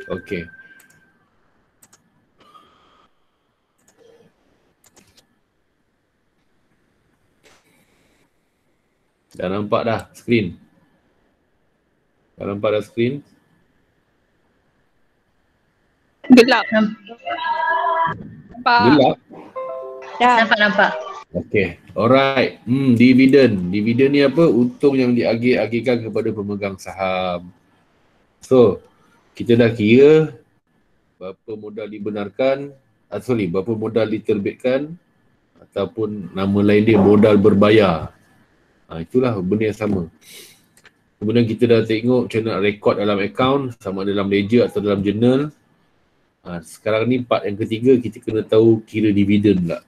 Okey. Dah nampak dah skrin? Dah nampak dah skrin? Gelap. Nampak. Gelap? Dah. Nampak. Okey. Alright. Dividen. Dividen ni apa? Untung yang diagih-agihkan kepada pemegang saham. So, kita dah kira berapa modal dibenarkan, berapa modal diterbitkan ataupun nama lain dia modal berbayar. Itulah benda yang sama. Kemudian kita dah tengok macam nak rekod dalam akaun, sama ada dalam ledger atau dalam journal. Sekarang ni part yang ketiga, kita kena tahu kira dividen pula.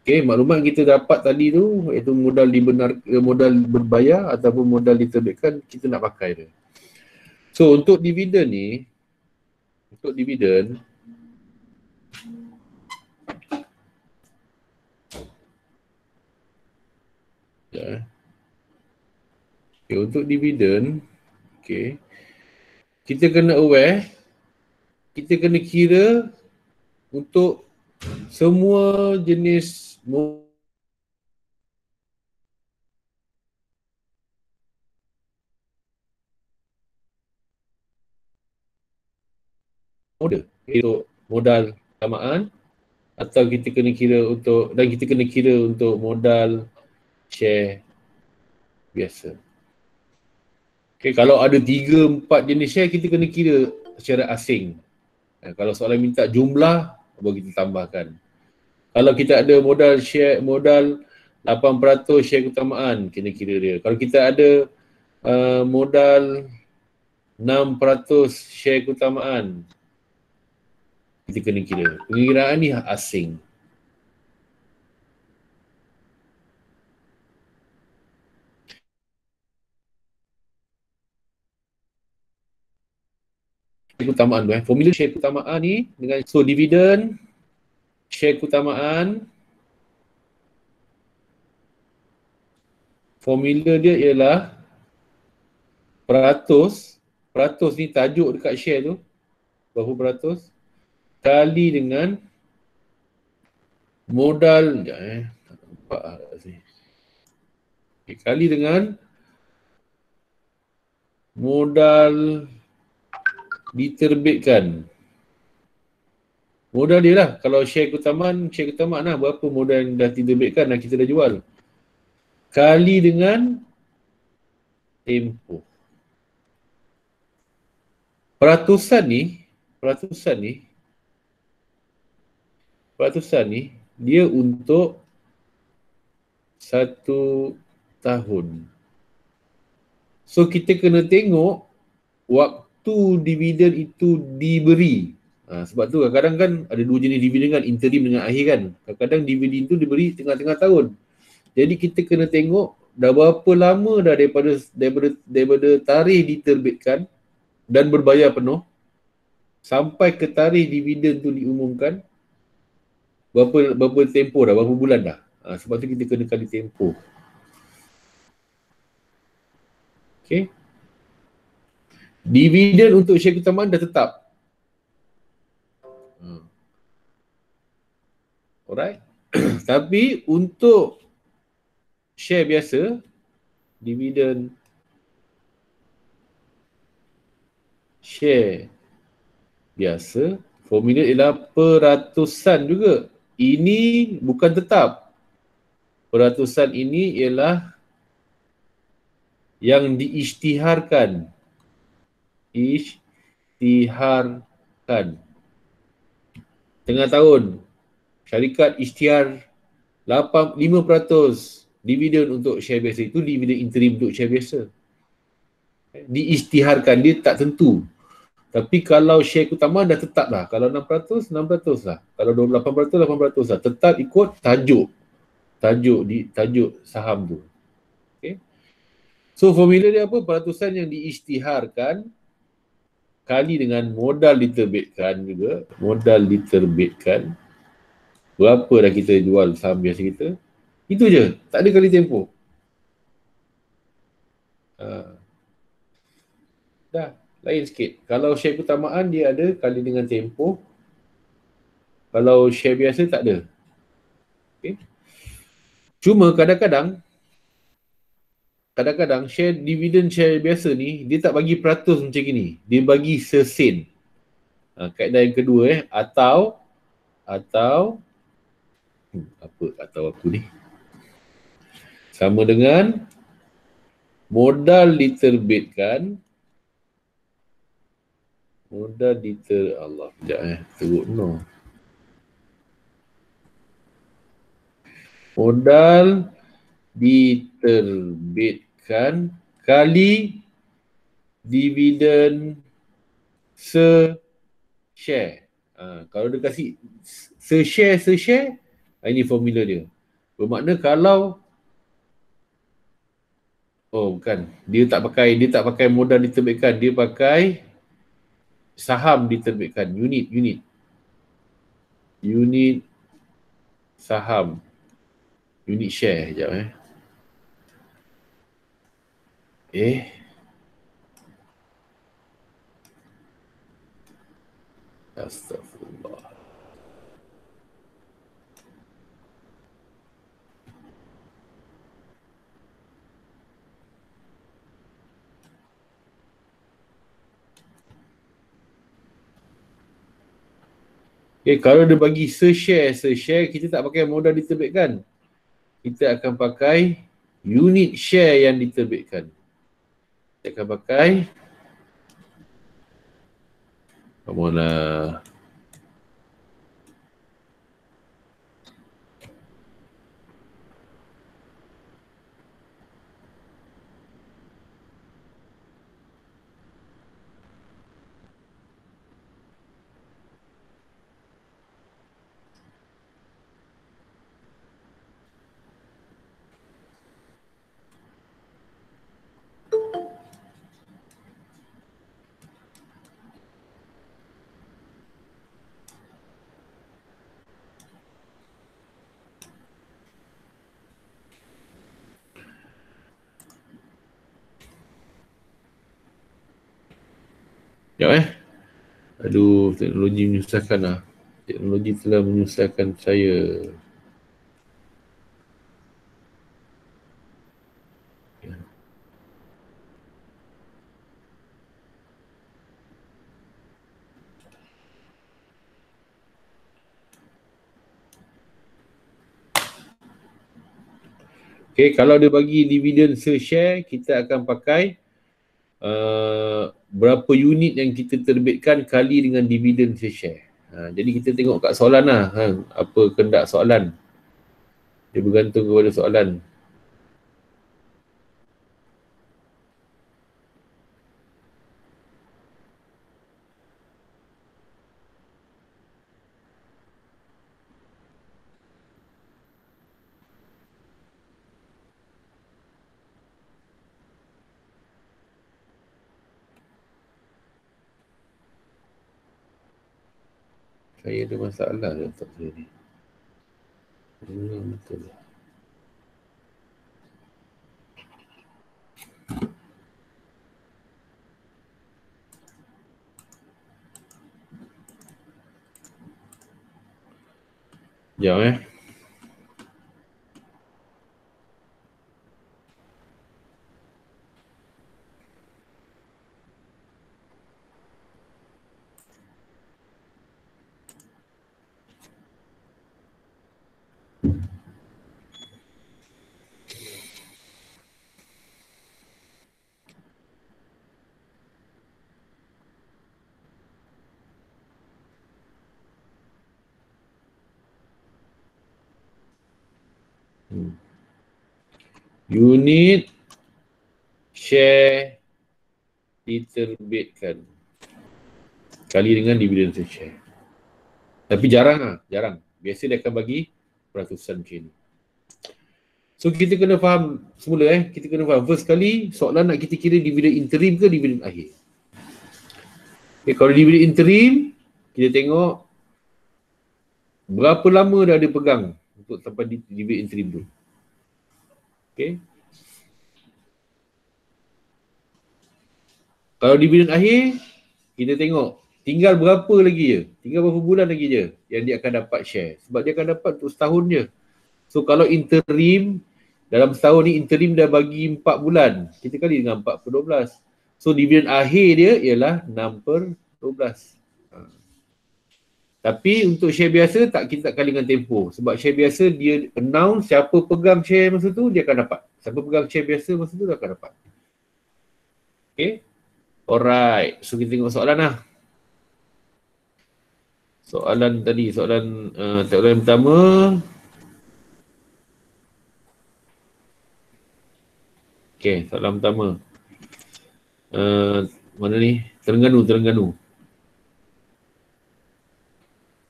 Okay, maklumat yang kita dapat tadi tu, iaitu modal berbayar ataupun modal diterbitkan, kita nak pakai dia. So untuk dividen ni, untuk dividen, kita kena aware, kita kena kira untuk semua jenis modal, untuk modal samaan atau kita kena kira untuk modal share biasa. Okay, kalau ada 3-4 jenis share, kita kena kira secara asing. Kalau soalan minta jumlah, baru kita tambahkan. Kalau kita ada modal 8% share keutamaan, kena kira dia. Kalau kita ada modal 6% share keutamaan, kita kena kira. Pengiraan ni asing. Keutamaan tu formula share keutamaan ni dengan dividen, share keutamaan, formula dia ialah peratus ni tajuk dekat share tu, berapa peratus, kali dengan modal, kali dengan modal diterbitkan. Modal dia lah. Kalau share keutamaan lah. Berapa modal yang dah diterbitkan dan kita dah jual. Kali dengan tempoh. Peratusan ni dia untuk 1 tahun. So kita kena tengok waktu dividen itu diberi. Sebab tu kadang-kadang kan ada 2 jenis dividen kan, interim dengan akhir kan. Kadang-kadang dividen tu diberi tengah-tengah tahun. Jadi kita kena tengok dah berapa lama dah daripada tarikh diterbitkan dan berbayar penuh sampai ke tarikh dividen tu diumumkan, berapa tempoh dah, berapa bulan dah. Sebab tu kita kena kali tempoh. Okay. Dividen untuk share keutamaan dah tetap. Alright. Tapi untuk share biasa, dividen share biasa, formula ialah peratusan juga. Ini bukan tetap. Peratusan ini ialah yang diisytiharkan. Tengah tahun, syarikat isytihar 5% dividen untuk share biasa. Itu dividen interim untuk share biasa. Diisytiharkan, dia tak tentu. Tapi kalau share keutamaan dah tetap lah. Kalau 6% lah. Kalau 8% lah. Tetap ikut tajuk saham tu. Okay. So formula dia apa? Peratusan yang diisytiharkan kali dengan modal diterbitkan juga. Modal diterbitkan. Berapa dah kita jual saham biasa kita? Itu je. Tak ada kali tempoh. Dah. Lain sikit. Kalau share keutamaan dia ada kali dengan tempoh. Kalau share biasa tak ada. Okay. Cuma kadang-kadang share dividen share biasa ni dia tak bagi peratus macam gini. Dia bagi sesen. Kaedah yang kedua atau atau aku ni sama dengan modal diterbitkan Allah sekejap teruk no. Modal diterbitkan kali dividen se-share. Kalau dia kasih se-share, ini formula dia. Bermakna kalau bukan. Dia tak pakai modal diterbitkan, dia pakai saham diterbitkan, unit saham, unit share. Sekejap Astagfirullah. Kalau dia bagi se-share, kita tak pakai modal diterbitkan. Kita akan pakai unit share yang diterbitkan. Kita akan pakai mana Aduh, teknologi menyusahkan lah. Teknologi telah menyusahkan saya. Kalau dia bagi dividen se-share, kita akan pakai berapa unit yang kita terbitkan kali dengan dividen se-share. Jadi kita tengok kat soalan lah, apa kehendak soalan. Dia bergantung kepada soalan. Saya ada masalah ke otak saya ni? Betul. Sekejap Unit share diterbitkan kali dengan dividen se-share. Tapi jarang. Biasa dia akan bagi peratusan macam ni. So kita kena faham semula kita kena faham. First kali soalan nak kita kira dividen interim ke dividen akhir. Kalau dividen interim, kita tengok berapa lama dah dia pegang untuk sampai dividen interim tu. Kalau dividen akhir, kita tengok tinggal berapa lagi je. Tinggal berapa bulan lagi je yang dia akan dapat share. Sebab dia akan dapat untuk setahun je. So kalau interim, dalam setahun ni interim dah bagi 4 bulan. Kita kali dengan 4 per 12. So dividen akhir dia ialah 6 per 12. Tapi untuk share biasa kita tak kali dengan tempoh. Sebab share biasa dia announce siapa pegang share masa tu dia akan dapat. Siapa pegang share biasa masa tu dia akan dapat. Okay. Alright. So kita tengok soalan lah. Soalan tadi, soalan pertama. Okay, soalan pertama. Mana ni? Terengganu.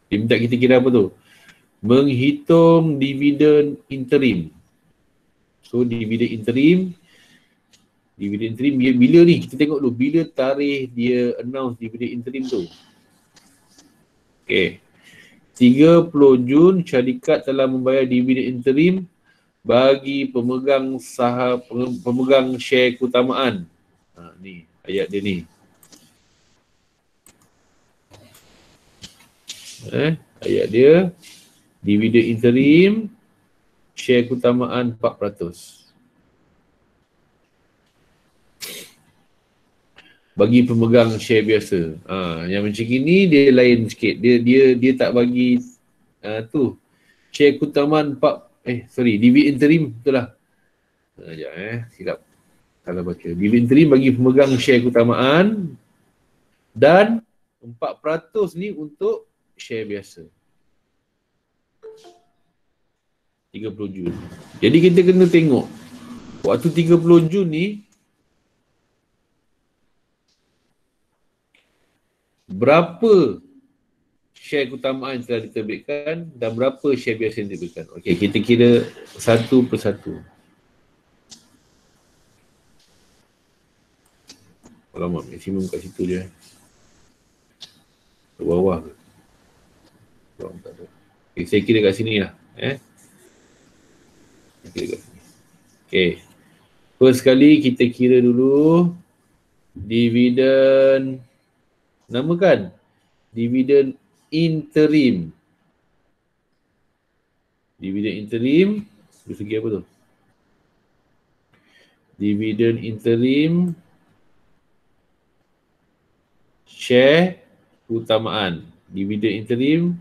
Dia minta kita kira apa tu? Menghitung dividen interim. So dividen interim bila ni? Kita tengok dulu bila tarikh dia announce dividen interim tu. Okay. 30 Jun syarikat telah membayar dividen interim bagi pemegang saham, pemegang share keutamaan. Ni ayat dia ni. Ayat dia dividen interim share keutamaan 4%. Bagi pemegang share biasa. Yang macam ni dia lain sikit. Dia tak bagi tu share keutamaan dividen interim betul lah. Silap. Salah baca. Dividen interim bagi pemegang share keutamaan dan 4% ni untuk share biasa. 30 Jun. Jadi kita kena tengok waktu 30 Jun ni berapa share keutamaan telah diterbitkan dan berapa share biasa yang diterbitkan. Okey, kita kira satu persatu. Alamak, maksimum kat situ je. Ke bawah ke? Okay, saya kira kat sini lah. Saya kira kat sini. Okay. First sekali kita kira dulu dividen, namakan dividen interim. Dividen interim dari segi apa tu? Dividen interim share keutamaan. Dividen interim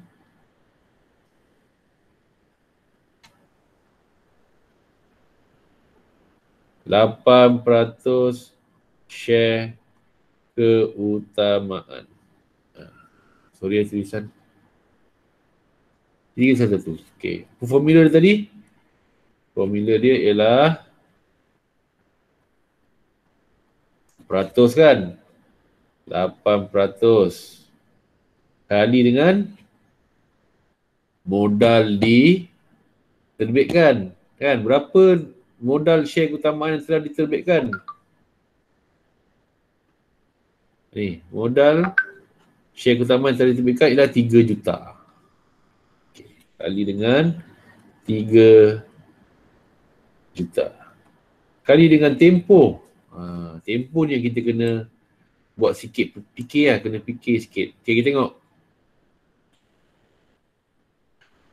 %8 share keutamaan. Sorry tulisan. Ini satu. Okay. Formula tadi. Formula dia ialah peratus kan. 8% kali dengan modal diterbitkan. Kan? Berapa modal share keutamaan yang telah diterbitkan? Ni, modal share keutamaan yang telah diterbitkan ialah 3 juta. Okay. Kali dengan 3 juta. Kali dengan tempoh. Tempoh ni yang kita kena buat sikit fikir lah, kena fikir sikit. Okay, kita tengok.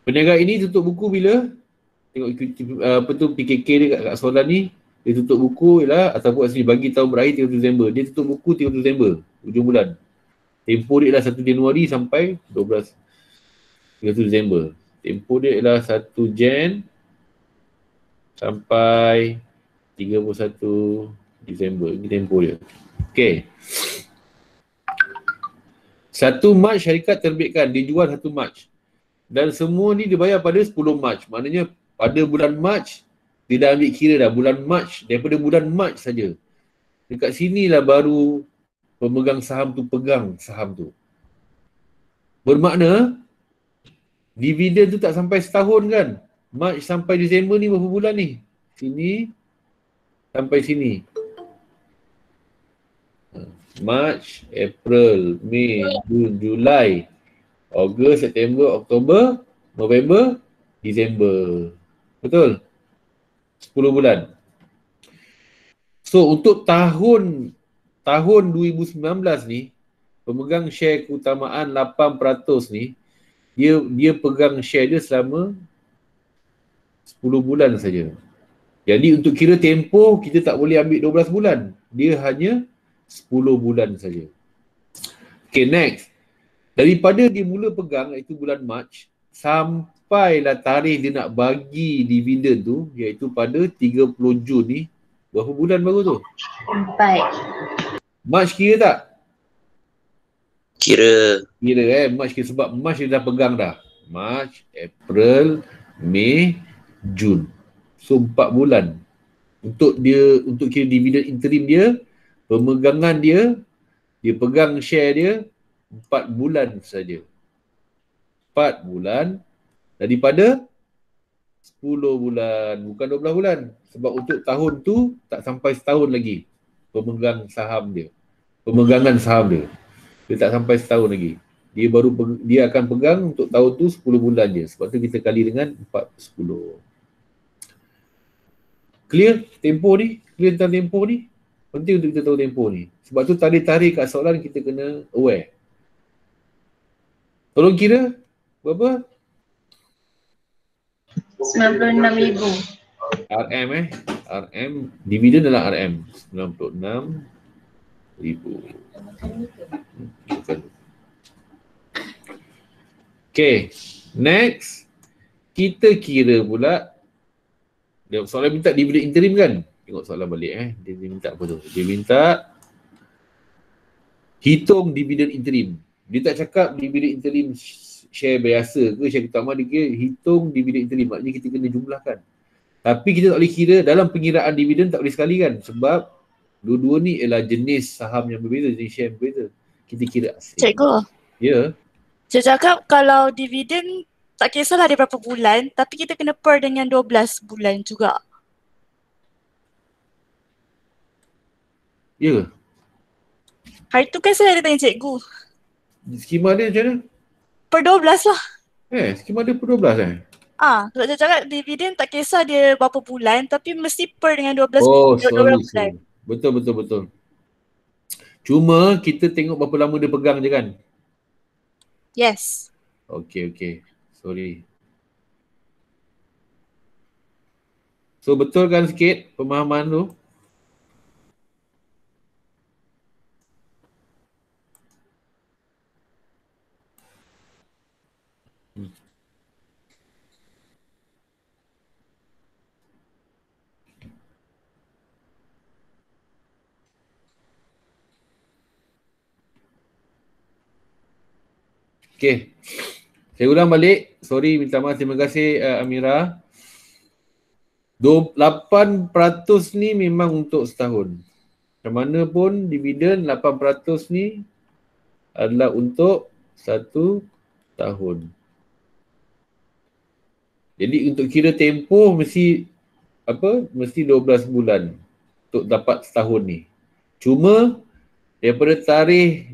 Peniaga ini tutup buku bila? Tengok apa tu PKK dia kat soalan ni. Dia tutup buku ialah ataupun asli bagi tahun berakhir 30 Disember. Dia tutup buku 30 Disember, hujung bulan. Tempoh dia ialah 1 Januari sampai 30 Disember. Tempoh dia ialah 1 Jan sampai 31 Disember. Ini tempoh dia. Okey. 1 Mac syarikat terbitkan, dijual 1 Mac. Dan semua ni dibayar pada 10 Mac. Maknanya pada bulan Mac, dia dah ambil kira dah bulan Mac, daripada bulan Mac saja. Dekat sinilah baru pemegang saham tu pegang saham tu. Bermakna dividen tu tak sampai setahun kan. Mac sampai Disember ni berapa bulan ni? Sini sampai sini. Mac, April, Mei, Jun, Julai, Ogos, September, Oktober, November, Disember. Betul? 10 bulan. So untuk tahun tahun 2019 ni, pemegang share keutamaan 8% ni, dia pegang share dia selama 10 bulan saja. Jadi untuk kira tempoh, kita tak boleh ambil 12 bulan. Dia hanya 10 bulan saja. Okay, next. Daripada dia mula pegang, iaitu bulan Mac, sampailah tarikh dia nak bagi dividen tu, iaitu pada 30 Jun ni, berapa bulan baru tu? 4. Mac kira tak? Kira. Mac kira sebab Mac dia dah pegang dah. Mac, April, Mei, Jun. So 4 bulan. Untuk kira dividen interim dia, pemegangan dia pegang share dia 4 bulan saja. 4 bulan daripada 10 bulan, bukan 12 bulan. Sebab untuk tahun tu tak sampai setahun lagi pemegangan saham dia. Dia tak sampai setahun lagi. Dia akan pegang untuk tahun tu 10 bulan je. Sebab tu kita kali dengan 4/10. Clear tempoh ni? Clear tentang tempoh ni? Penting untuk kita tahu tempoh ni. Sebab tu tarikh kat soalan kita kena aware. Tolong kira berapa? 96,000. RM RM, dividen adalah RM. 96,000. Okay, next. Kita kira pula. Soalan minta dividen interim kan? Tengok soalan balik Dia minta apa tu? Dia minta hitung dividen interim. Dia tak cakap dividen interim share biasa ke share utama, dia kira hitung dividen interim. Maknanya kita kena jumlahkan. Tapi kita tak boleh kira dalam pengiraan dividen, tak boleh sekali kan? Sebab dua-dua ni ialah jenis saham yang berbeza, jenis share yang berbeza. Kita kira asing. Cikgu. Ya. Cikgu cakap kalau dividen tak kisahlah dia berapa bulan, tapi kita kena per dengan 12 bulan juga. Ya. Hari tu kan saya ada tanya cikgu. Skema dia macam mana? Per 12 lah. Skema dia per 12 Sebab saya cakap dividen tak kisah dia berapa bulan, tapi mesti per dengan 12 Oh, bulan. sorry. Betul. Cuma kita tengok berapa lama dia pegang je kan? Yes. Okay. Sorry. So betul kan sikit pemahaman tu? Okay. Saya ulang balik. Sorry, minta maaf. Terima kasih Amira. 8% ni memang untuk setahun. Macam mana pun dividen 8% ni adalah untuk 1 tahun. Jadi untuk kira tempoh mesti 12 bulan untuk dapat setahun ni. Cuma daripada tarikh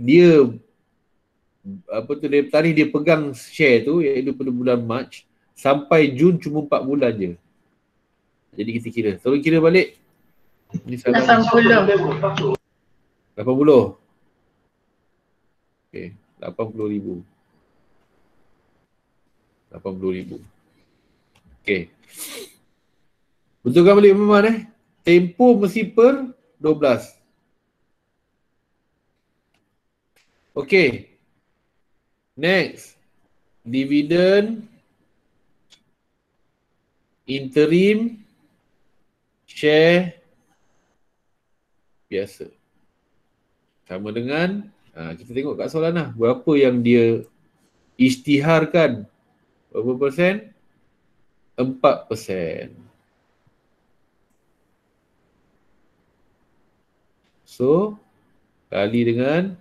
dia pegang share tu, iaitu pada bulan Mac sampai Jun cuma 4 bulan je. Jadi kita kira. Tolong kira balik. Ini 80. 80. Okay, 80,000. 80,000. Okay. Betulkan balik Maman tempoh mesti per 12. Okay. Next. Dividen interim share biasa. Sama dengan kita tengok kat soalan lah. Berapa yang dia isytiharkan? Berapa persen? 4%. So, kali dengan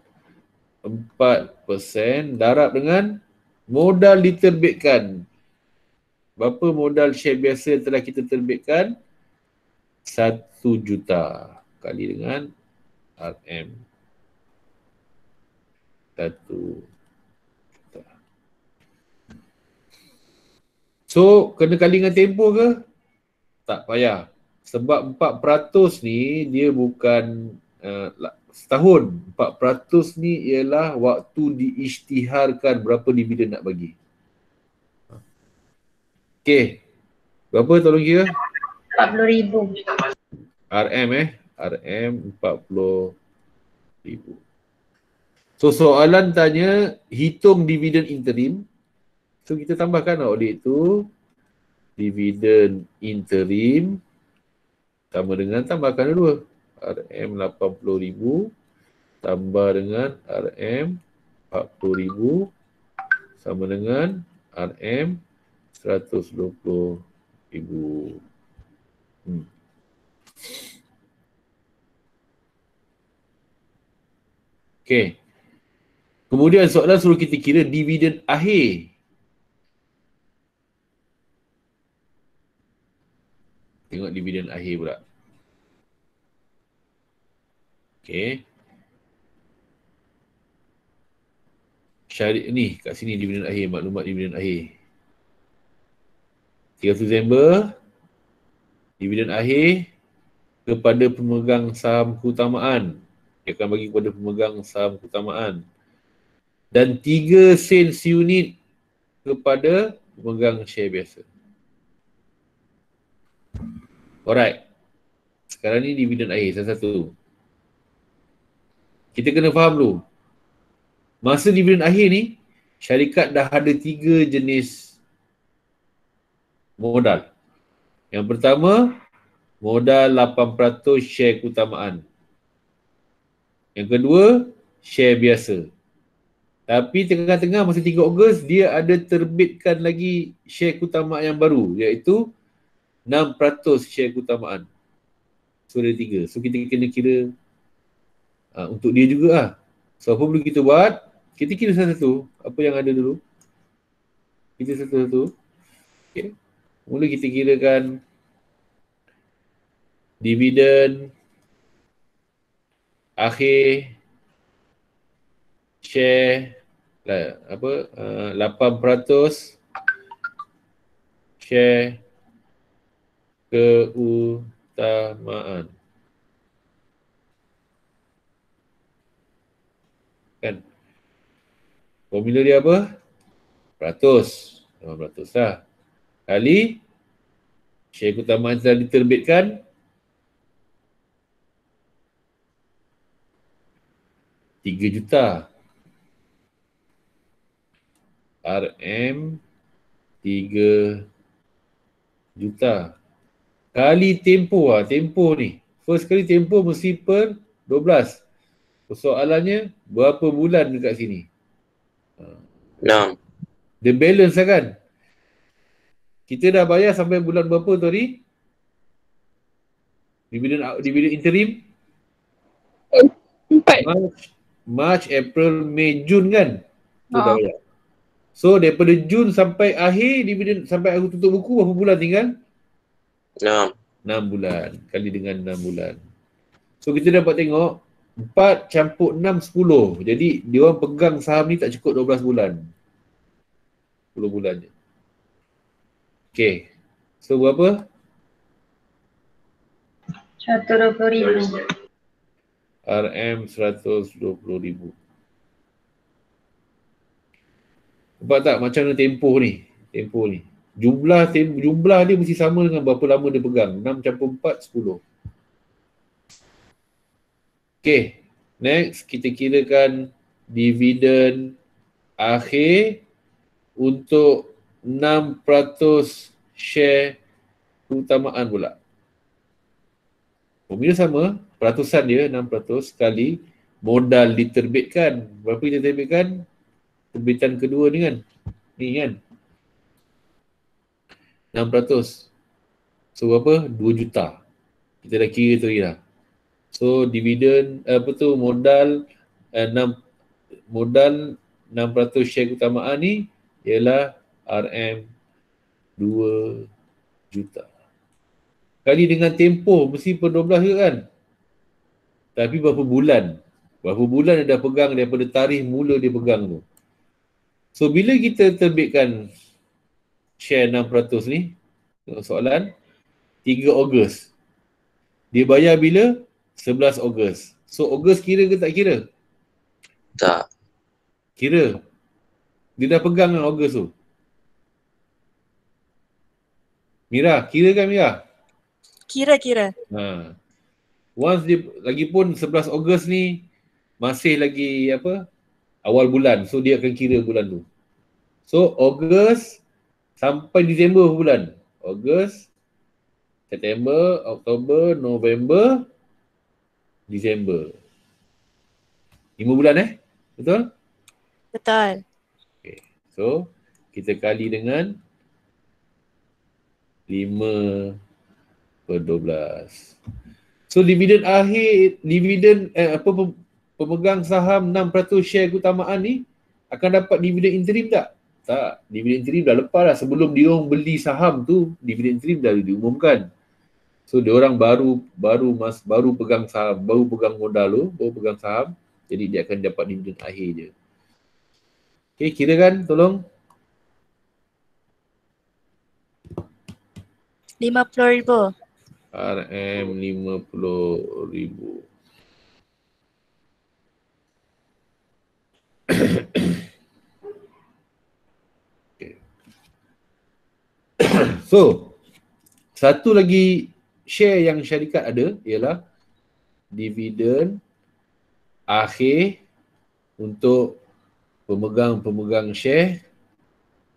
4%, darab dengan modal diterbitkan. Berapa modal share biasa yang telah kita terbitkan? 1 juta kali dengan RM. 1 juta. So, kena kali dengan tempoh ke? Tak payah. Sebab 4% ni dia bukan setahun. 4% ni ialah waktu diisytiharkan berapa dividen nak bagi. Okey. Berapa tolong kira? 40,000. RM RM 40,000. So soalan tanya hitung dividen interim. So kita tambahkan audit tu dividen interim sama dengan tambahkan dua. RM 80,000 tambah dengan RM 40,000 sama dengan RM 120,000. Okey. Kemudian soalan suruh kita kira dividen akhir. Tengok dividen akhir pula. Okey. Syariah ni kat sini dividen akhir, maklumat dividen akhir. 30 Disember dividen akhir kepada pemegang saham keutamaan. Dia akan bagi kepada pemegang saham keutamaan. Dan 3 sen unit kepada pemegang share biasa. Alright. Sekarang ni dividen akhir satu-satu. Kita kena faham dulu. Masa dividen akhir ni, syarikat dah ada 3 jenis modal. Yang pertama, modal 8% share keutamaan. Yang kedua, share biasa. Tapi tengah-tengah masa 3 Ogos, dia ada terbitkan lagi share keutamaan yang baru, iaitu 6% share keutamaan. So ada 3. So kita kena kira untuk dia juga lah. So apa perlu kita buat? Kita kira satu-satu. Apa yang ada dulu. Kita satu-satu. Okay. Mula kita kirakan dividen akhir share 8% share keutamaan. Kan? Formula dia apa? 100. 8% lah. Kali share keutamaan telah diterbitkan 3 juta. RM 3 juta. Kali tempoh lah. Tempoh ni. First kali tempoh mesti per 12. Persoalannya berapa bulan dekat sini? 6. Dia balance lah kan? Kita dah bayar sampai bulan berapa tadi? Dividen interim? 4. March, April, Mei, Jun kan? Tu dah bayar. So daripada Jun sampai akhir dividen, sampai aku tutup buku, berapa bulan tinggal? 6. 6 bulan. Kali dengan 6 bulan. So kita dapat tengok 4 campur 6, 10. Jadi dia orang pegang saham ni tak cukup 12 bulan. 10 bulan je. Okay. So berapa? 120,000. RM 120,000. Nampak tak macam mana tempoh ni? Tempoh ni. Jumlah dia mesti sama dengan berapa lama dia pegang. 6 campur 4, 10. Okay. Next, kita kirakan dividen akhir untuk 6% share keutamaan pula. Formula sama, peratusan dia 6% kali modal diterbitkan. Berapa kita terbitkan? Terbitan kedua ni kan? Ni kan? 6%. So berapa? 2 juta. Kita dah kira tu dah. So dividen, modal 6% share keutamaan ni ialah RM 2 juta. Kali dengan tempoh mesti per 12 ke kan? Tapi berapa bulan? Berapa bulan dia dah pegang daripada tarikh mula dia pegang tu. So bila kita terbitkan share 6% ni, soalan 3 Ogos. Dia bayar bila? 11 Ogos. So Ogos kira ke tak kira? Tak. Kira. Dia dah pegang kan Ogos tu. Mira, kira kan Mira? Kira-kira. Ha. Once dia, lagipun 11 Ogos ni masih lagi apa? Awal bulan. So dia akan kira bulan tu. So Ogos sampai Disember bulan. Ogos, September, Oktober, November, Disember. 5 bulan Betul? Betul. Okay. So kita kali dengan 5/12. So dividen akhir, dividen pemegang saham 6% share keutamaan ni akan dapat dividen interim tak? Tak. Dividen interim dah lepas dah. Sebelum dia orang beli saham tu, dividen interim dah diumumkan. So dia orang baru pegang saham, baru pegang modal tu, baru pegang saham. Jadi dia akan dapat dividen akhir je. Okay, kira kan? Tolong. 50,000. RM50,000. Okay. So, satu lagi share yang syarikat ada ialah dividen akhir untuk pemegang share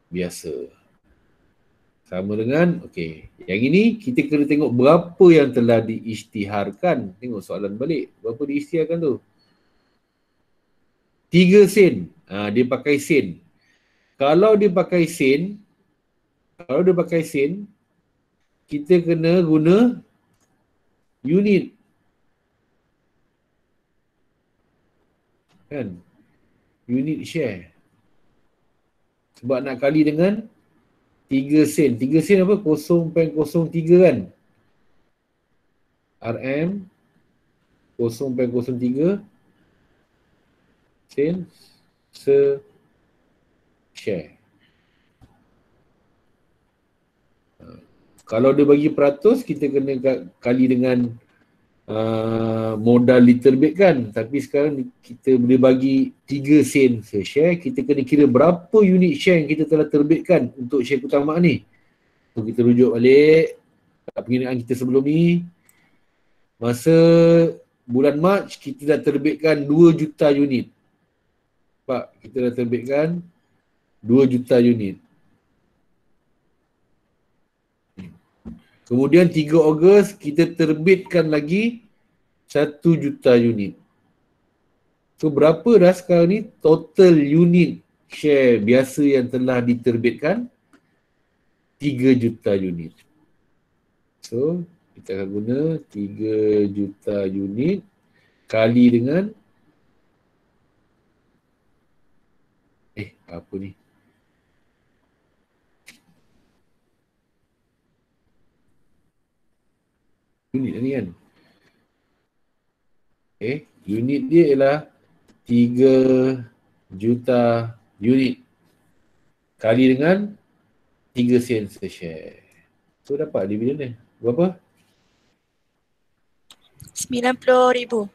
biasa. Sama dengan, okey. Yang ini kita kena tengok berapa yang telah diisytiharkan. Tengok soalan balik. Berapa diisytiharkan tu? 3 sen. Dia pakai sen. Kalau dia pakai sen, kita kena guna unit. Kan? Unit share. Sebab nak kali dengan 3 sen. 3 sen apa? 0.03 kan? RM 0.03 sen se-share. Kalau dia bagi peratus, kita kena kali dengan modal diterbitkan. Tapi sekarang kita boleh bagi 3 sen se-share. Kita kena kira berapa unit share yang kita telah terbitkan untuk share keutamaan ni. So, kita rujuk balik penginaan kita sebelum ni. Masa bulan Mac, kita dah terbitkan 2 juta unit. Pak, kita dah terbitkan 2 juta unit. Kemudian 3 Ogos, kita terbitkan lagi 1 juta unit. So, berapa dah sekarang ni total unit share biasa yang telah diterbitkan? 3 juta unit. So, kita akan guna 3 juta unit kali dengan apa ni? Unit ni kan? Unit dia ialah 3 juta unit kali dengan 3 sen se-share. So dapat dividen dia. Berapa? 90,000.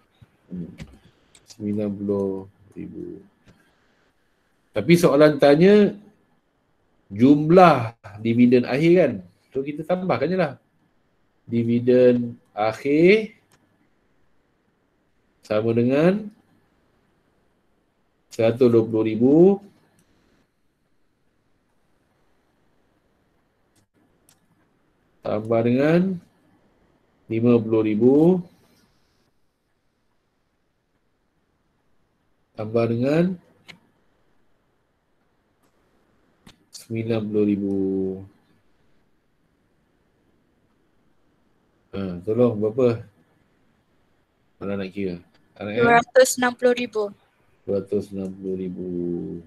90,000. Tapi soalan tanya jumlah dividen akhir kan? So kita tambahkan je lah. Dividen akhir sama dengan 120,000 tambah dengan 50,000 tambah dengan 90,000. Tolong berapa? Mana nak kira? 260,000. 260,000.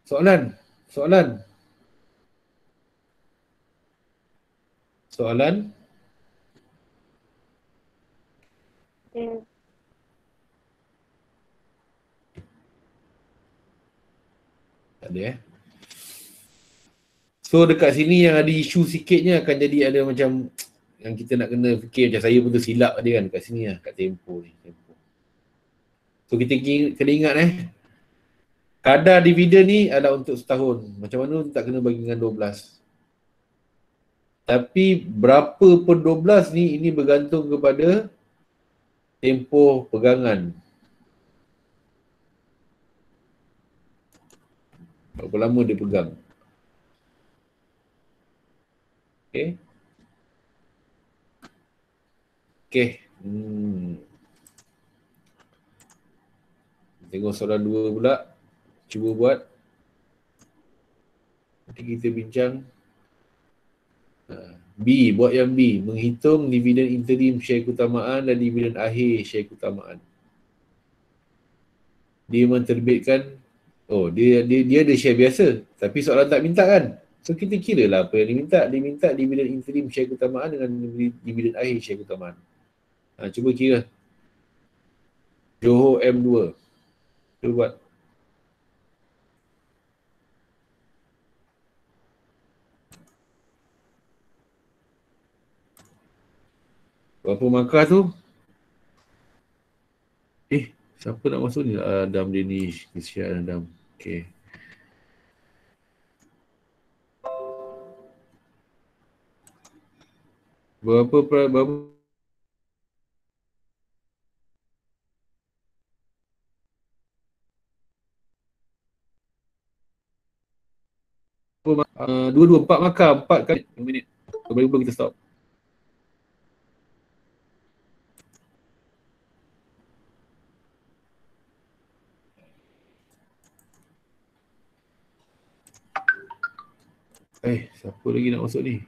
Soalan? Tak ada So dekat sini yang ada isu sikitnya akan jadi ada macam yang kita nak kena fikir, macam saya pun tersilap tadi kan kat sini lah, kat tempoh ni. So kita kena ingat kadar dividen ni adalah untuk setahun. Macam mana tak kena bagi dengan 12. Tapi berapa per 12 ni, ini bergantung kepada tempoh pegangan. Berapa lama dia pegang. Okay. Okay. Tengok soalan 2 pula. Cuba buat. Nanti kita bincang. B, buat yang B. Menghitung dividen interim share keutamaan dan dividen akhir share keutamaan. Dia menterbitkan, dia ada share biasa. Tapi soalan tak minta kan? So kita kira lah apa yang dia minta. Dia minta dividen interim share keutamaan dengan dividen akhir share keutamaan. Cuba kira. Johor M2. Cuba buat. Berapa markah tu? Siapa nak masuk ni? Adam Danish. Kesian Adam. Okay. Berapa dua, 4 markah. 4 kali 1 minit. Baru kita stop. Siapa lagi nak masuk ni?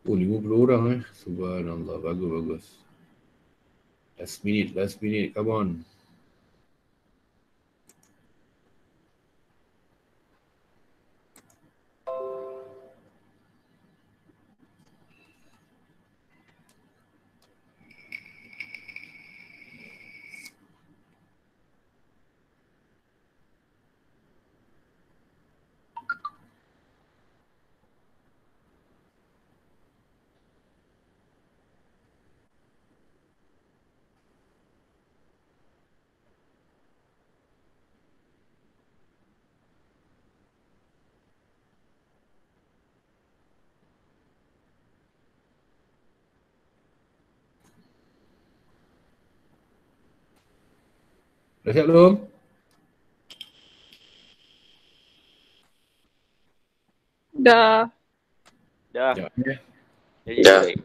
Oh, 50 orang Subhanallah, bagus. Last minute, come on. Dah siap belum? Dah. Dah. Sekejap, Jadi Dah. baik.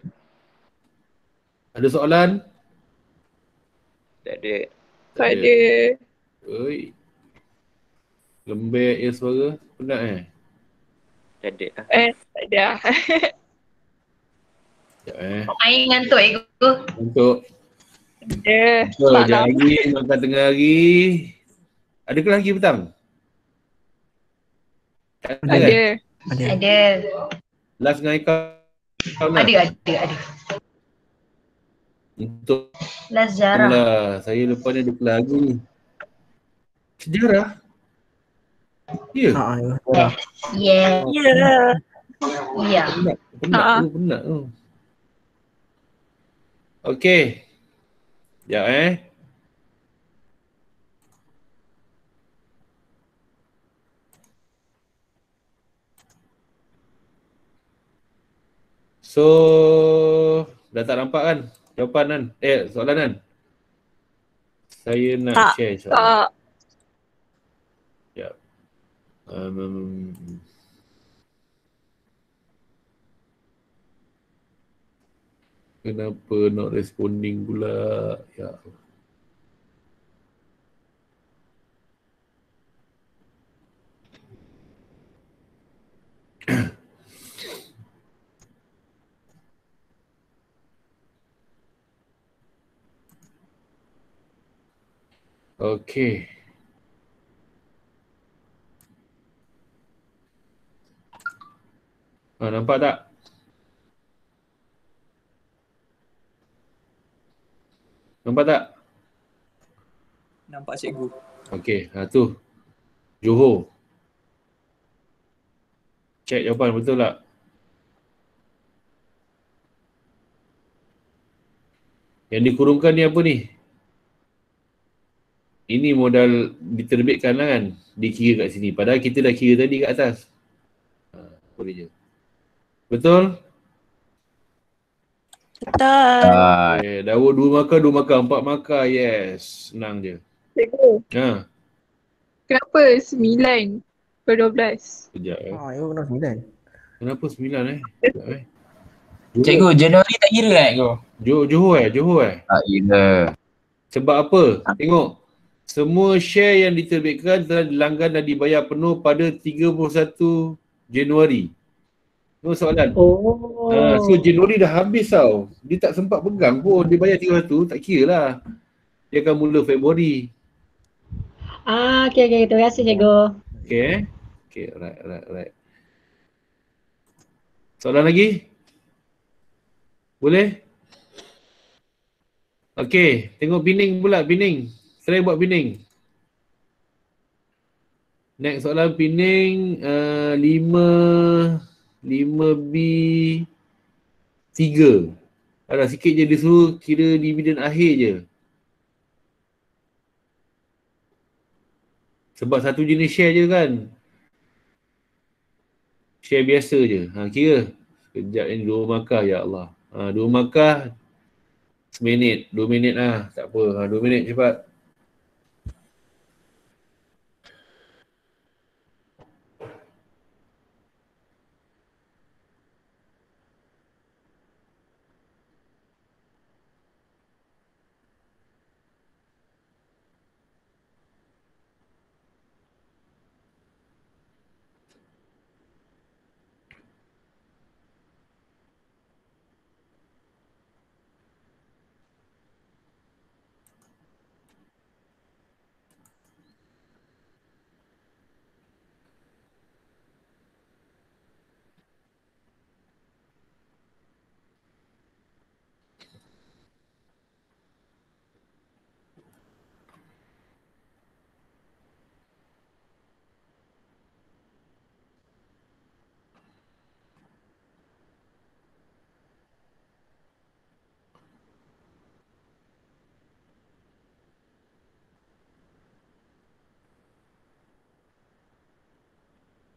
Ada soalan? Tak ada. Tak ada. Oi. Lembek je suara. Penat Tak ada. Tak ada. Sekejap Air ngantuk ego. Untuk Ada. sekejap Malam. lagi, makan tengah hari. Adakah lagi petang? Tak ada kan? Ada. Ada. Last dengan Haikal lah. Ada. Untuk Last jarah. lah, saya lepas ni ada kelas lagi. Sejarah? Ya? Ya. Yeah. Ya. Ya. Penat tu. Okey. Sekejap So, dah tak nampak kan jawapan kan? Soalan kan? Saya nak Tak. share soalan. Tak. Sekejap. Kenapa not responding pula? Ya. Okey. Nampak tak? Nampak tak? Nampak cikgu. Okey, tu. Johor. Cek jawapan betul tak? Yang dikurungkan ni apa ni? Ini modal diterbitkan lah kan? Dikira kat sini. Padahal kita dah kira tadi kat atas. Boleh je. Betul? Betul. Dawa 2 markah, 4 markah. Yes. Senang je. Cikgu. Kenapa 9 per 12? Sekejap Cikgu kena 9. Kenapa 9 Sekejap Cikgu, Januari tak kira cikgu? Johor Tak kira. Sebab apa? Tengok. Semua share yang diterbitkan telah dilanggan dan dibayar penuh pada 31 Januari. Itu soalan. So Januari dah habis tau. Dia tak sempat pegang pun. Dia bayar 300, tak kira lah. Dia akan mula Februari. Okay. Terima kasih cikgu. Okay. Okay, right. Soalan lagi? Boleh? Okay, tengok Pening pula, Pening. Try buat Pening. Next soalan Pening 5B 3. Ada sikit je dia suruh kira dividen akhir je. Sebab satu jenis share je kan. Share biasa je. Kira. Sekejap ni 2 markah, ya Allah. 2 markah seminit. 2 minit lah. Tak apa. 2 minit cepat.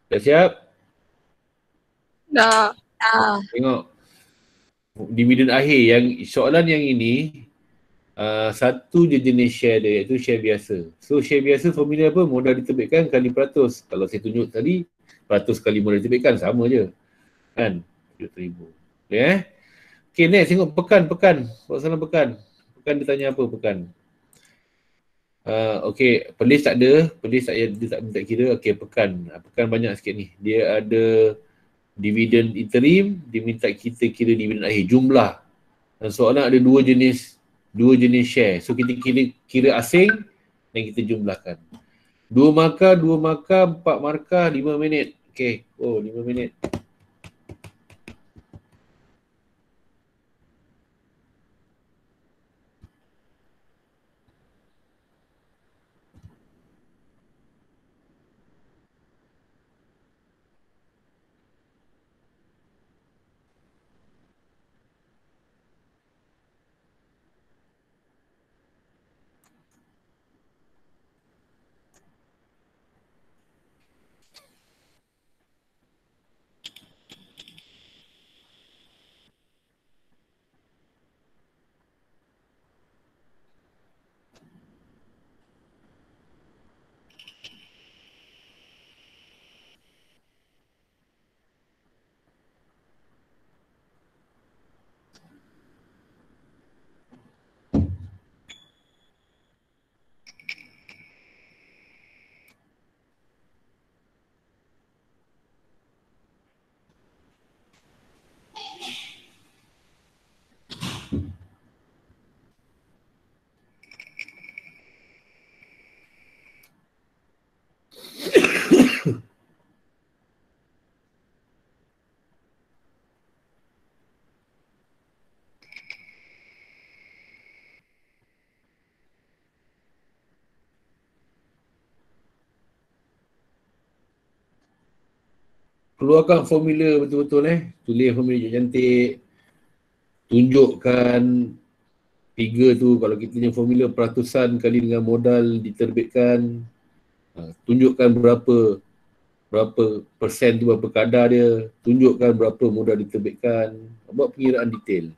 Dah siap? Dah. Tengok. Dividen akhir. Yang soalan yang ini, Satu je jenis share dia, iaitu share biasa. So share biasa formula apa? Modal diterbitkan kali peratus. Kalau saya tunjuk tadi, peratus kali modal diterbitkan, sama je. Kan? 7,000. Boleh Okay, next tengok pekan. Soalan pekan. Pekan dia tanya apa pekan? Okay, pelis tak ada. Dia tak kira. Okay, pekan. Pekan banyak sikit ni. Dia ada dividen interim. Dia minta kita kira dividen akhir. Jumlah. Dan soalan ada dua jenis share. So kita kira asing dan kita jumlahkan. 2 markah, 4 markah, 5 minit. Okay. 5 minit. Keluarkan formula betul-betul Tulis formula cantik. Tunjukkan figure tu, kalau kita punya formula peratusan kali dengan modal diterbitkan. Tunjukkan berapa persen tu, berapa kadar dia. Tunjukkan berapa modal diterbitkan. Buat pengiraan detail.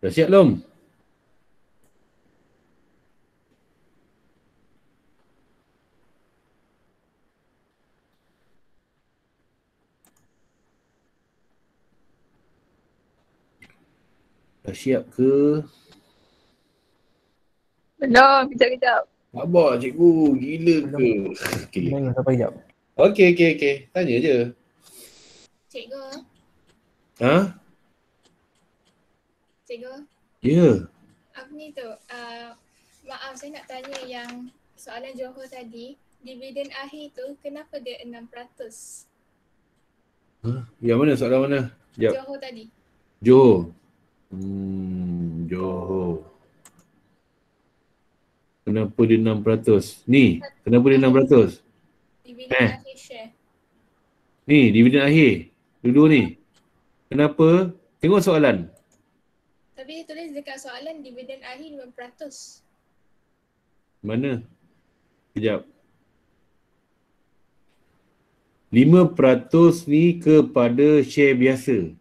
Dah siap belum? Dah siap ke? Belum, kejap. Sabar cikgu, gila ke? Okay. Tanya je. Cikgu. Ha? Cikgu. Ya. Apa ni tu? Maaf, saya nak tanya yang soalan Johor tadi. Dividen akhir tu kenapa dia 6%? Yang mana soalan mana? Sekejap. Johor tadi. Johor. Johor. Kenapa dia 6%? Ni, kenapa dia 6%? Dividen akhir share. Ni, dividen akhir. Dulu ni. Kenapa? Tengok soalan. Tapi dia tulis dekat soalan dividen akhir 5%. Mana? Sekejap. 5% ni kepada share biasa.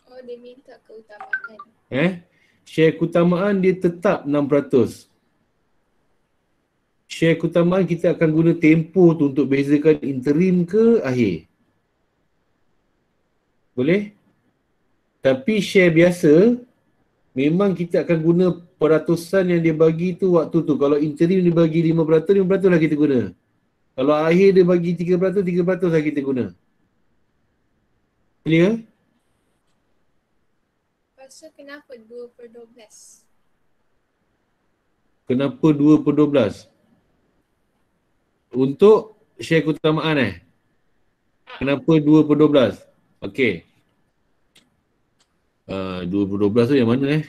Oh, dia minta keutamaan. Share keutamaan dia tetap 6%. Share keutamaan kita akan guna tempoh tu untuk bezakan interim ke akhir. Boleh? Tapi share biasa, memang kita akan guna peratusan yang dia bagi tu waktu tu. Kalau interim dia bagi 5%, 5% lah kita guna. Kalau akhir dia bagi 3%, 3% lah kita guna. Clear? Lepas tu kenapa 2/12? Kenapa 2/12? untuk share keutamaan Kenapa 2/12? Okey. 2/12 tu yang mana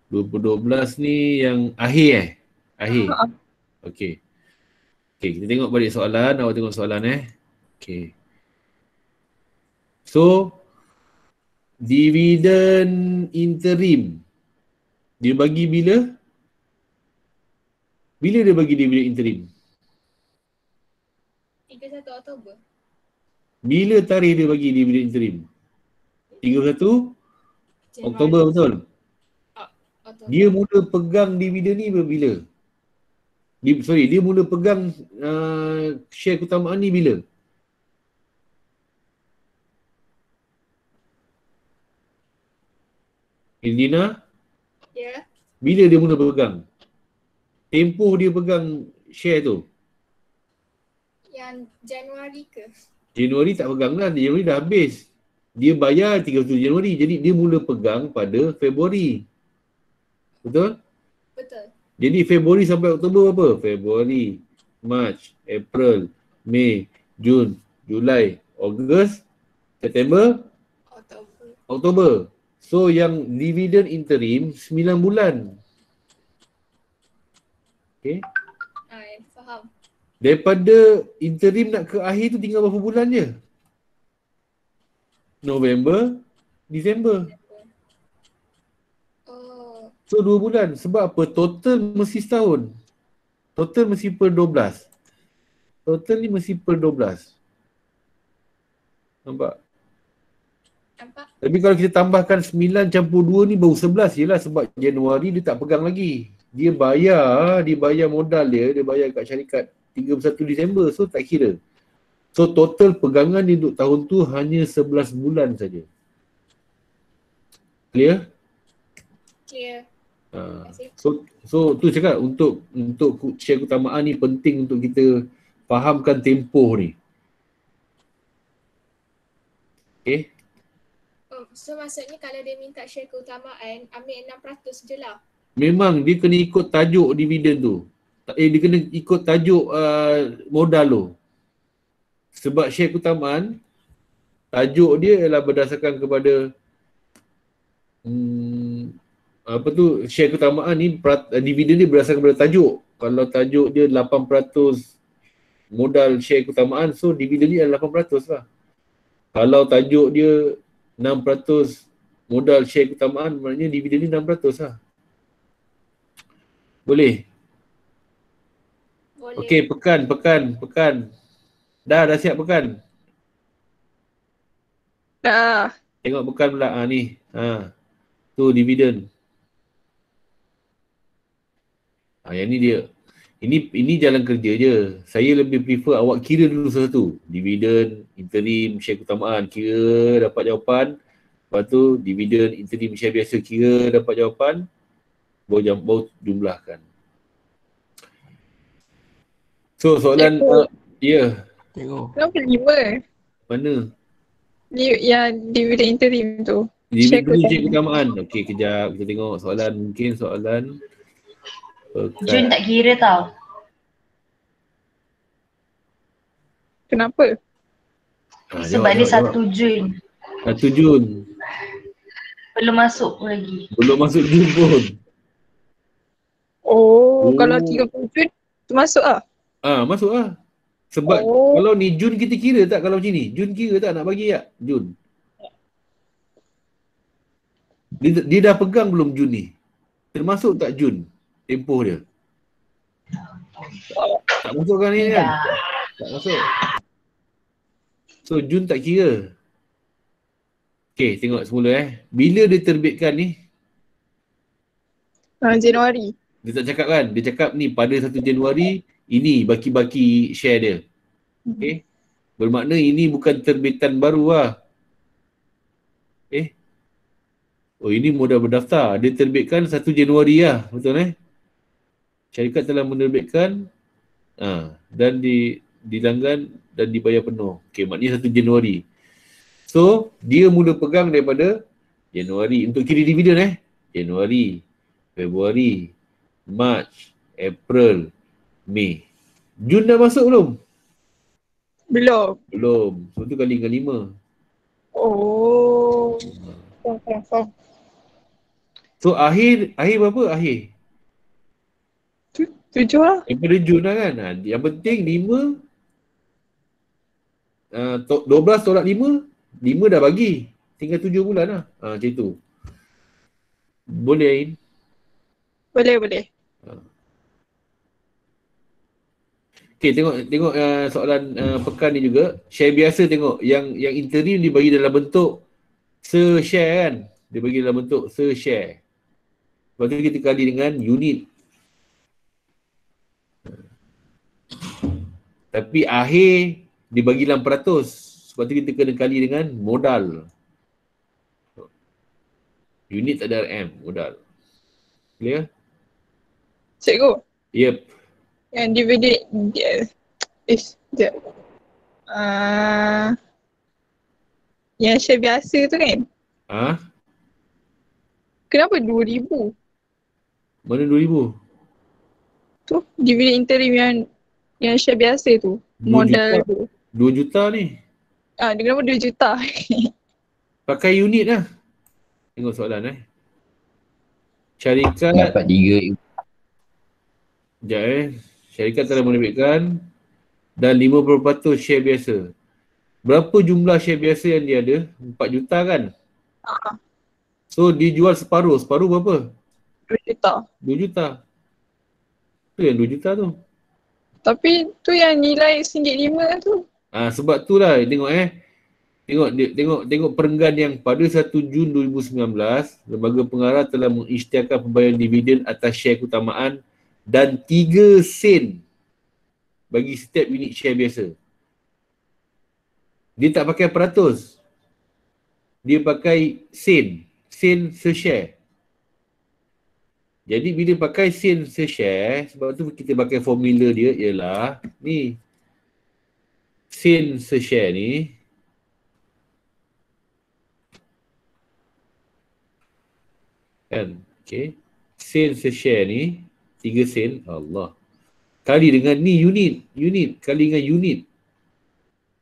2/12 ni yang akhir Akhir. Okey. Okey, kita tengok balik soalan. Awak tengok soalan Okey. So, dividen interim dia bagi bila? Bila dia bagi dividen interim? 31 Oktober. Bila tarikh dia bagi dividen interim? 31 Oktober, betul? Oktober. Dia mula pegang dividen ni bila? Dia mula pegang share keutamaan ni bila? Indina? Ya. Bila dia mula pegang? Tempoh dia pegang share tu? Yang Januari ke? Januari tak pegang lah, Januari dah habis. Dia bayar 31 Januari, jadi dia mula pegang pada Februari. Betul? Betul. Jadi Februari sampai Oktober apa? Februari, March, April, Mei, Jun, Julai, Ogos, September, Oktober. So yang dividen interim 9 bulan. Okay. Faham. Daripada interim nak ke akhir tu tinggal berapa bulan je? November, Disember. Oh. So 2 bulan. Sebab apa? Total mesti setahun. Total mesti per 12. Total ni mesti per 12. Nampak? Nampak? Tapi kalau kita tambahkan 9 campur 2 ni baru 11 je lah. Sebab Januari dia tak pegang lagi. Dia bayar modal dia bayar kat syarikat 31 Disember. So tak kira. So total pegangan dia untuk tahun tu hanya 11 bulan saja. Clear? Clear. So tu cakap untuk share keutamaan ni penting untuk kita fahamkan tempoh ni. Okay? So maksudnya kalau dia minta share keutamaan, ambil 6% je lah. Memang dia kena ikut tajuk dividen tu. Dia kena ikut tajuk modal tu. Sebab share keutamaan, tajuk dia ialah berdasarkan kepada share keutamaan ni, dividen dia berdasarkan kepada tajuk. Kalau tajuk dia 8% modal share keutamaan, so dividen dia adalah 8% lah. Kalau tajuk dia 6% modal share keutamaan, maknanya dividen dia 6% lah. Boleh? Boleh. Okey, pekan. Dah siap pekan? Dah. Tengok pekan pula ni. Tu dividen. Yang ni dia. Ini jalan kerja je. Saya lebih prefer awak kira dulu satu. Dividen, interim, share keutamaan. Kira dapat jawapan. Lepas tu dividen, interim, share biasa. Kira dapat jawapan. Baru jumlahkan. So soalan Tengok. Kenapa 5? Mana? Yang dividen interim tu. Dividen share keutamaan. Okey, kejap. Kita tengok soalan. Mungkin soalan Jun tak kira tau. Kenapa? Sebab dia 1 Jun. 1 Jun. Belum masuk pun lagi. Belum masuk Jun pun. Kalau 30 Jun tu masuk lah? Masuk lah. Sebab kalau ni Jun kita kira tak kalau macam ni? Jun kira tak nak bagi tak? Jun. Dia dah pegang belum Jun ni? Termasuk tak Jun? Tempoh dia. Tak masuk kan ni kan? Tak masuk. So Jun tak kira. Okay, tengok semula Bila dia terbitkan ni? Januari. Dia tak cakap kan? Dia cakap ni pada 1 Januari ini baki-baki share dia. Okay? Bermakna ini bukan terbitan baru lah. Ini modal berdaftar. Dia terbitkan 1 Januari lah. Betul Syarikat telah menerbitkan dan dilanggan dan dibayar penuh. Okay, maknanya 1 Januari. So, dia mula pegang daripada Januari. Untuk kira dividen Januari, Februari, March, April, Mei. Jun dah masuk belum? Belum. Belum. So tu kali dengan 5. Oh. Faham. So akhir berapa? Akhir? 7 lah. Daripada Jun lah kan. Yang penting 12 tolak 5 dah bagi. Tinggal 7 bulan lah. Macam tu. Boleh Ain? Boleh. Okay, tengok soalan pekan ni juga. Share biasa tengok. Yang interim dia bagi dalam bentuk se-share kan. Dia bagi dalam bentuk se-share. Lepas tu kita kali dengan unit. Tapi akhir dia bagi dalam peratus. Sebab tu kita kena kali dengan modal. Unit tak ada RM, modal. Clear? Cikgu, Yep. yang dividen yang share biasa tu kan, kenapa 2,000? Mana 2,000? Tu dividen interim yang share biasa tu, 2 modal juta. tu. 2 juta ni. Dia kenapa 2 juta? Pakai unit lah. Tengok soalan Syarikat. Dapat 3. Sekejap Syarikat telah menerbitkan dan 50% share biasa. Berapa jumlah share biasa yang dia ada? 4 juta kan? So dia jual separuh. Separuh berapa? 2 juta. 2 juta. Tu yang 2 juta tu. Tapi tu yang nilai RM1.5 tu. Sebab tu lah Tengok perenggan yang pada 1 Jun 2019, Lembaga Pengarah telah mengisytiharkan pembayaran dividen atas share keutamaan dan 3 sen bagi setiap unit share biasa. Dia tak pakai peratus. Dia pakai sen. Sen se-share. Jadi bila pakai sen se-share, sebab tu kita pakai formula dia ialah ni. Sen se-share ni kan, okay. Sen se-share ni 3 sen, Allah. Kali dengan ni unit kali dengan unit.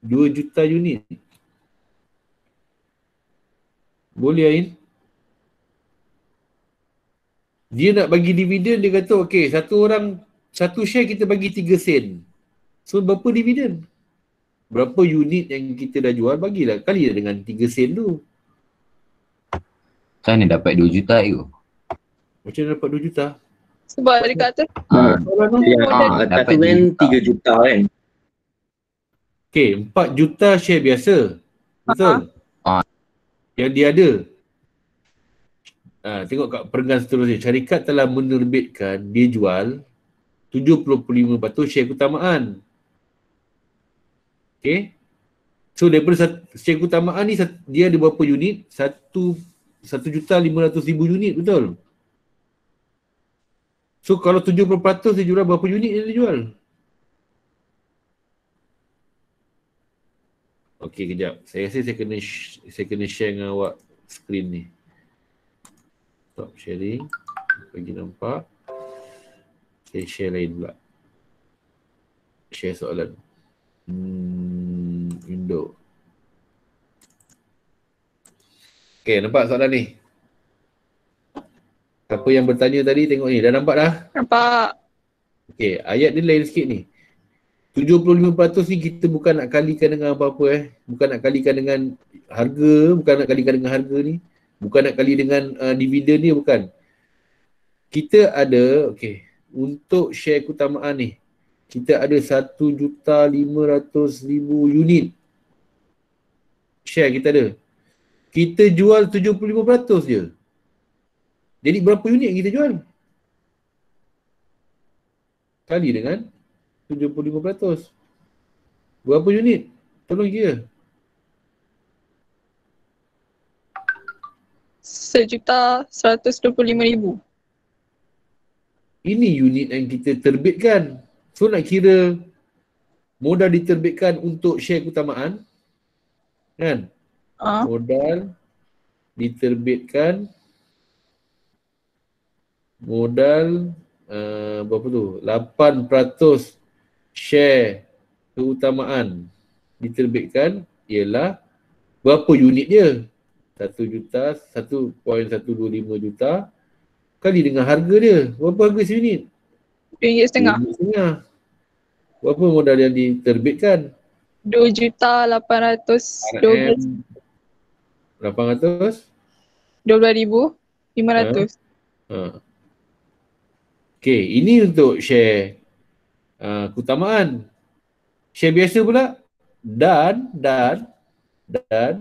2 juta unit. Boleh Ain? Dia nak bagi dividen, dia kata okey, satu share kita bagi 3 sen. So berapa dividen? Berapa unit yang kita dah jual, bagilah kali dengan 3 sen tu. Macam mana dapat 2 juta tu? Macam mana dapat 2 juta? Sebab dia kata Dapat tu kan 3 juta kan. Okay, 4 juta share biasa. Betul? Yang dia ada. Tengok kat perenggan seterusnya. Syarikat telah menerbitkan, dia jual 75% share keutamaan. Okay. So daripada share keutamaan ni, dia ada berapa unit? 1,500,000 unit, betul? So kalau 70% dia jual, berapa unit yang dia jual? Okey, kejap. Saya rasa saya kena share dengan awak skrin ni. Stop sharing. Bagi nampak. Saya share lain pula. Share soalan. Window. Okey, nampak soalan ni? Siapa yang bertanya tadi tengok ni. Dah nampak dah? nampak. Okey, ayat dia lain sikit ni. 75% ni kita bukan nak kalikan dengan apa-apa Bukan nak kalikan dengan harga, bukan nak kalikan dengan harga ni. Bukan nak kali dengan dividen ni, bukan. Kita ada, okey, untuk share keutamaan ni, kita ada 1,500,000 unit. Share kita ada. Kita jual 75% je. Jadi berapa unit yang kita jual? Kali dengan 75%. Berapa unit? Tolong kira. 1,125,000. Ini unit yang kita terbitkan. So nak kira modal diterbitkan untuk share keutamaan. Kan? Modal diterbitkan. Modal berapa tu? 8% share keutamaan diterbitkan ialah berapa unit dia? 1 juta, 1.125 juta kali dengan harga dia. Berapa harga seunit? RM2.5. RM2.5. Berapa modal yang diterbitkan? RM2.812. RM 800? RM12,500. Okay, ini untuk share keutamaan. Share biasa pula dan sekejap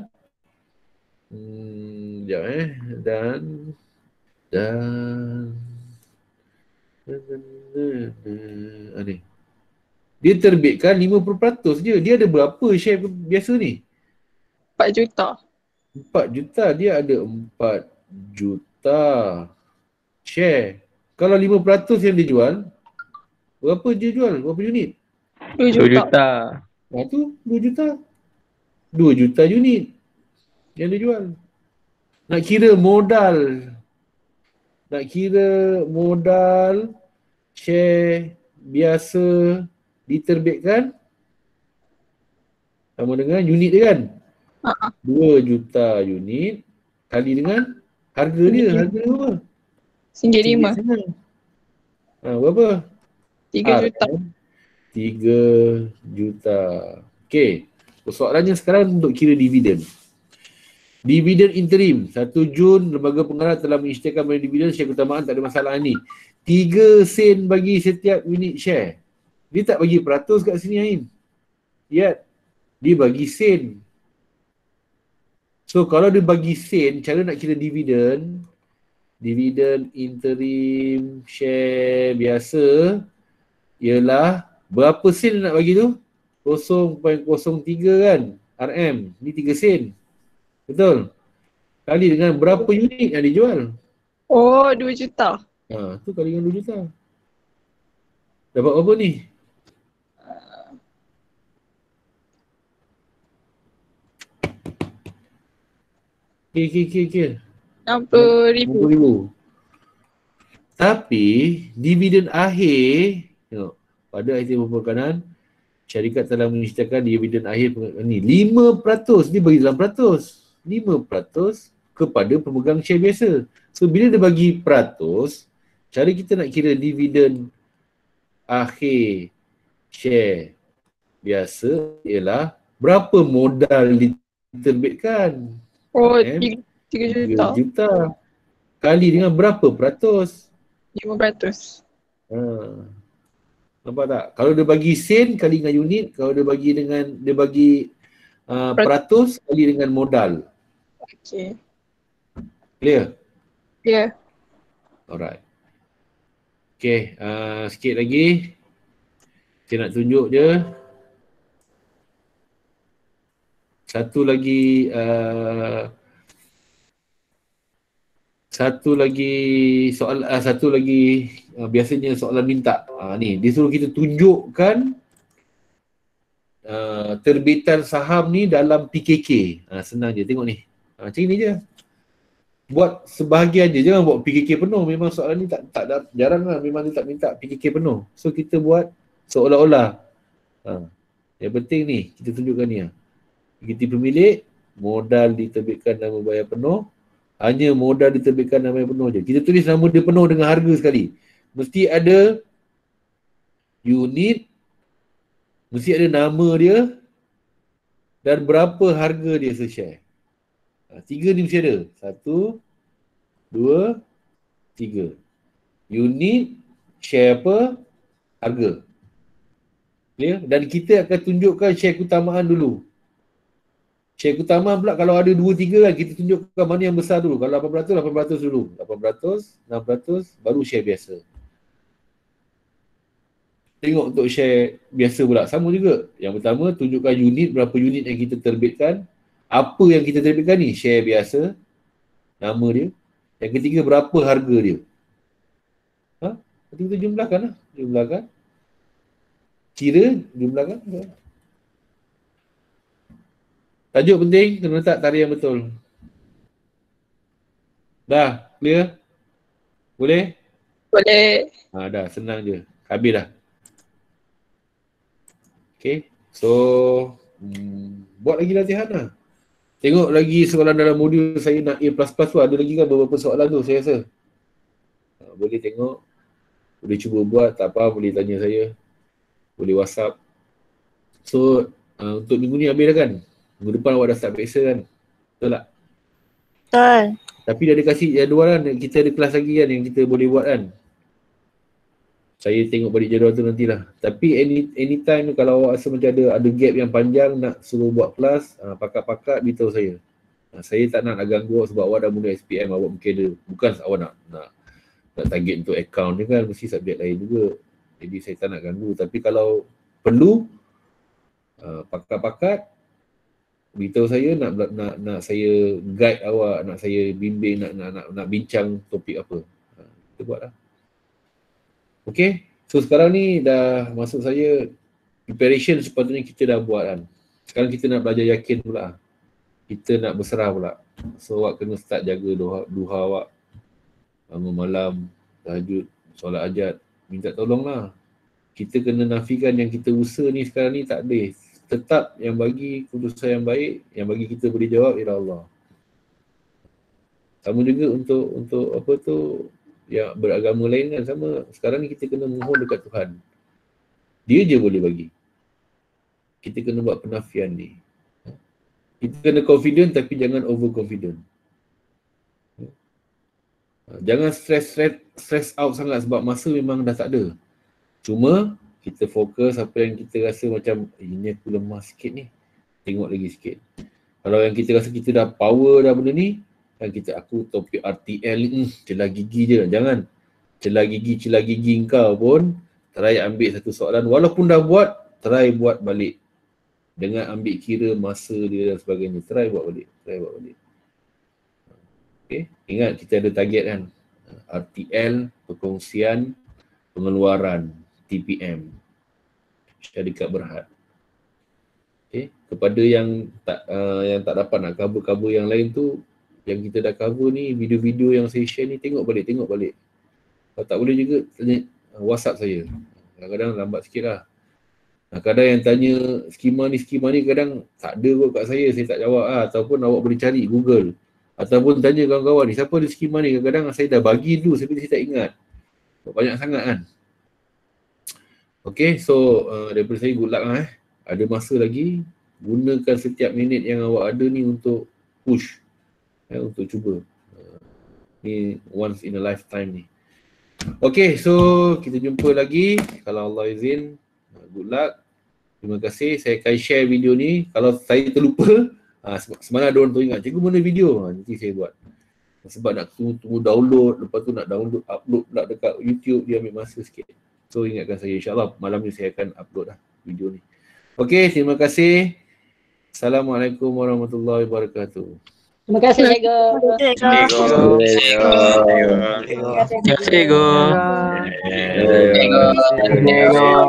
ni. Dia terbitkan 50% je. Dia ada berapa share biasa ni? 4 juta. 4 juta. Dia ada 4 juta share. Kalau 5% yang dia jual, berapa dia jual? Berapa unit? 2 juta. Tu 2 juta. 2 juta unit yang dia jual. Nak kira modal share biasa diterbitkan sama dengan unit dia kan? 2 juta unit kali dengan harga dia. Harga dia berapa? RM1.5. Berapa? 3 juta. 3 juta. Okey. Soalannya sekarang untuk kira dividen. Dividen interim. 1 Jun, lembaga pengarah telah mengisytiharkan bagi dividen share keutamaan, tak ada masalah ni. 3 sen bagi setiap unit share. Dia tak bagi peratus kat sini Ain. Lihat. Dia bagi sen. So kalau dia bagi sen, cara nak kira dividen interim share biasa ialah berapa sen nak bagi tu? 0.03 kan? RM. Ni 3 sen. Betul? Kali dengan berapa unit yang dijual? Oh, 2 juta. Tu kali dengan 2 juta. Dapat berapa ni? Okay. 60,000. Tapi dividen akhir, tengok, pada item perkanan, syarikat telah mengisytiharkan dividen akhir ni 5%, dia bagi 8%. 5% kepada pemegang share biasa. So bila dia bagi peratus, cara kita nak kira dividen akhir share biasa ialah berapa modal diterbitkan. Oh, 3 juta. 3 juta. Kali dengan berapa peratus? 5%. Nampak tak? Kalau dia bagi sen kali dengan unit, kalau dia bagi peratus kali dengan modal. Okay. Clear? Yeah. Alright. Okay, sikit lagi. Saya nak tunjuk je. Satu lagi biasanya soalan minta. Ni, dia suruh kita tunjukkan terbitan saham ni dalam PKK. Senang je, tengok ni. Macam ni je. Buat sebahagian je, jangan buat PKK penuh. Memang soalan ni jarang lah, memang dia tak minta PKK penuh. So kita buat seolah-olah. Yang penting ni, kita tunjukkan ni. Aktiviti pemilik, modal diterbitkan nama bayar penuh. Hanya modal diterbitkan nama bayar penuh je. Kita tulis nama dia penuh dengan harga sekali. Mesti ada unit, mesti ada nama dia dan berapa harga dia se-share. 3 ni mesti ada. 1, 2, 3. Unit, share apa, harga. Clear? Dan kita akan tunjukkan share keutamaan dulu. Share keutamaan pula kalau ada 2, 3 kan, kita tunjukkan mana yang besar dulu. Kalau 8% dulu. 800, 600, baru share biasa. Tengok untuk share biasa pula. Sama juga. Yang pertama, tunjukkan unit, berapa unit yang kita terbitkan. Apa yang kita terbitkan ni? Share biasa. Nama dia. Yang ketiga, berapa harga dia? Nanti kita jumlahkan lah. Jumlahkan. Kira, jumlahkan. Tajuk penting, kena letak tarian betul. Dah, clear? Boleh? Boleh. Dah, senang je. Habis dah. Okay, so buat lagi latihan lah. Tengok lagi soalan dalam modul saya nak A++ tu, ada lagi kan beberapa soalan tu saya rasa. Boleh tengok, boleh cuba buat, tak apa boleh tanya saya, boleh WhatsApp. So untuk minggu ni habis dah kan? Minggu depan awak dah start periksa kan? Betul tak? Betul. Tapi dah ada kasih jadual kan, kita ada kelas lagi kan yang kita boleh buat kan? Saya tengok balik jadual tu nantilah. Tapi anytime kalau awak rasa macam ada gap yang panjang nak suruh buat kelas, pakat-pakat beritahu saya. Saya tak nak ganggu awak sebab awak dah mula SPM, awak mungkin ada, bukan awak nak target untuk account ni kan, mesti subjek lain juga. Jadi saya tak nak ganggu, tapi kalau perlu pakat-pakat beritahu saya, nak saya guide awak, nak saya bimbing, nak bincang topik apa. Kita buatlah. Okay, so sekarang ni dah maksud saya preparation sepatutnya kita dah buat kan. Sekarang kita nak belajar yakin pula. Kita nak berserah pula. So awak kena start jaga duha awak. Bangun malam, tahajud, solat hajat, minta tolong lah. Kita kena nafikan yang kita usaha ni sekarang ni tak boleh. Tetap yang bagi keputusan yang baik, yang bagi kita boleh jawab ialah Allah. Sama juga untuk apa tu, yang beragama lain kan sama. Sekarang ni kita kena mohon dekat Tuhan. Dia je boleh bagi. Kita kena buat penafian ni. Kita kena confident tapi jangan overconfident. Jangan stress out sangat sebab masa memang dah tak ada. Cuma kita fokus apa yang kita rasa macam ini aku lemah sikit ni. Tengok lagi sikit. Kalau yang kita rasa kita dah power dah benda ni, kan aku topik RTL ni celah gigi je. Jangan celah gigi kau pun try ambil satu soalan, walaupun dah buat, try buat balik dengan ambil kira masa dia dan sebagainya. Try buat balik. Okay, ingat kita ada target kan, RTL, perkongsian, pengeluaran, TPM, syarikat berhad. Okay, kepada yang tak dapat nak cover yang lain tu, yang kita dah cover ni, video-video yang saya share ni, tengok balik. Kalau tak boleh juga, tanya WhatsApp saya. Kadang-kadang lambat sikit lah. Kadang yang tanya skema ni, kadang tak ada kot kat saya tak jawab lah. Ataupun awak boleh cari Google. Ataupun tanya kawan-kawan ni, siapa ada skema ni? Kadang-kadang saya dah bagi dulu, tapi saya tak ingat. Banyak sangat kan. Okay, so daripada saya good luck lah. Ada masa lagi, gunakan setiap minit yang awak ada ni untuk push. Untuk cuba. Ni once in a lifetime ni. Okay, so kita jumpa lagi. Kalau Allah izin, good luck. Terima kasih. Saya akan share video ni. Kalau saya terlupa, semalam ada orang tu ingat, cikgu mana video? Nanti saya buat. Sebab nak tunggu download, lepas tu nak download, upload pula dekat YouTube, dia ambil masa sikit. So ingatkan saya, insyaAllah malam ni saya akan upload lah video ni. Okay, terima kasih. Assalamualaikum warahmatullahi wabarakatuh. Terima kasih, Cikgu. Cikgu.